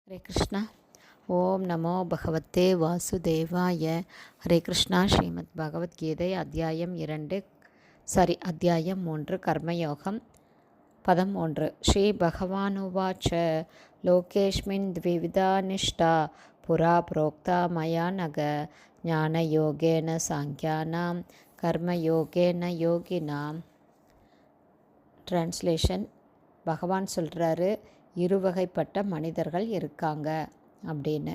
ஹரே கிருஷ்ணா. ஓம் நமோ பகவத்தே வாசுதேவாய. ஹரே கிருஷ்ணா. ஸ்ரீமத் பகவத்கீதை அத்தியாயம் 3 கர்மயோகம். பதம் 1. ஸ்ரீ பகவானுவாச்ச லோகேஸ்மின் த்விவிதா நிஷ்டா புரா புரோக்தா மயா நக ஞானயோகேன சாங்கியானாம் கர்மயோகேன யோகினாம். டிரான்ஸ்லேஷன். பகவான் சொல்கிறாரு, இருவகைப்பட்ட மனிதர்கள் இருக்காங்க அப்படின்னு.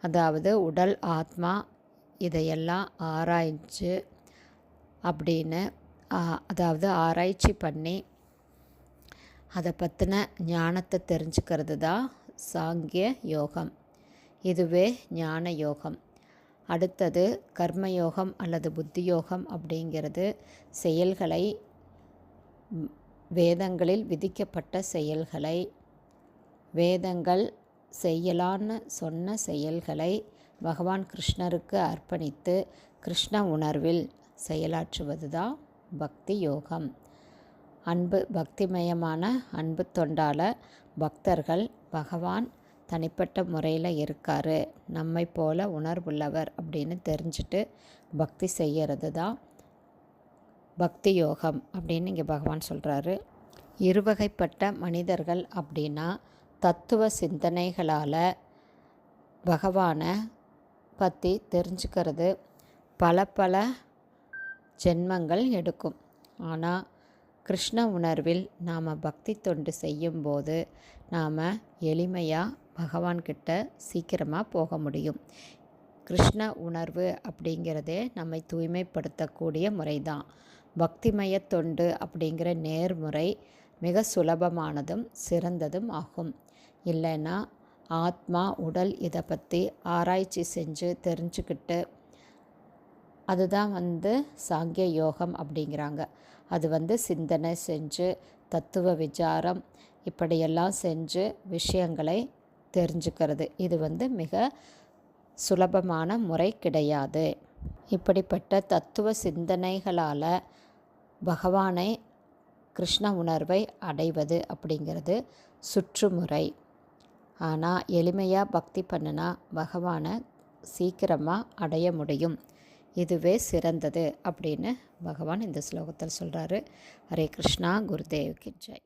அதாவது உடல், ஆத்மா இதையெல்லாம் ஆராய்ச்சி அப்படின்னு அதாவது ஆராய்ச்சி பண்ணி அதை பற்றின ஞானத்தை தெரிஞ்சுக்கிறது தான் சாங்கிய யோகம். இதுவே ஞான யோகம். அடுத்தது கர்மயோகம் அல்லது புத்தி யோகம் அப்படிங்கிறது செயல்களை, வேதங்களில் விதிக்கப்பட்ட செயல்களை, வேதங்கள் செய்யலான்னு சொன்ன செயல்களை பகவான் கிருஷ்ணருக்கு அர்ப்பணித்து கிருஷ்ண உணர்வில் செயலாற்றுவது தான் பக்தி யோகம். பக்திமயமான அன்பு தொண்டால் பக்தர்கள் பகவான் தனிப்பட்ட முறையில் இருக்கார், நம்மை போல உணர்வுள்ளவர் அப்படின்னு தெரிஞ்சுட்டு பக்தி செய்கிறது தான் பக்தி யோகம் அப்படின்னு இங்கே பகவான் சொல்கிறாரு. இருவகைப்பட்ட மனிதர்கள் அப்படின்னா தத்துவ சிந்தனைகளால் பகவானை பற்றி தெரிஞ்சுக்கிறது பல ஜென்மங்கள் எடுக்கும். ஆனால் கிருஷ்ண உணர்வில் நாம் பக்தி தொண்டு செய்யும்போது நாம் எளிமையாக பகவான்கிட்ட சீக்கிரமாக போக முடியும். கிருஷ்ண உணர்வு அப்படிங்கிறதே நம்மை தூய்மைப்படுத்தக்கூடிய முறை தான். பக்திமய தொண்டு அப்படிங்கிற நேர்முறை மிக சுலபமானதும் சிறந்ததும் ஆகும். இல்லைன்னா ஆத்மா, உடல் இதை பற்றி ஆராய்ச்சி செஞ்சு தெரிஞ்சுக்கிட்டு அதுதான் சாங்கிய யோகம் அப்படிங்கிறாங்க. அது சிந்தனை செஞ்சு தத்துவ விசாரம் இப்படியெல்லாம் செஞ்சு விஷயங்களை தெரிஞ்சுக்கிறது. இது மிக சுலபமான முறை கிடையாது. இப்படிப்பட்ட தத்துவ சிந்தனைகளால் பகவானை, கிருஷ்ண உணர்வை அடைவது அப்படிங்கிறது சுற்றுமுறை. ஆனால் எளிமையாக பக்தி பண்ணினா பகவானை சீக்கிரமாக அடைய முடியும். இதுவே சிறந்தது அப்படின்னு பகவான் இந்த ஸ்லோகத்தில் சொல்கிறாரு. ஹரே கிருஷ்ணா. குருதேவ் கி ஜெய்.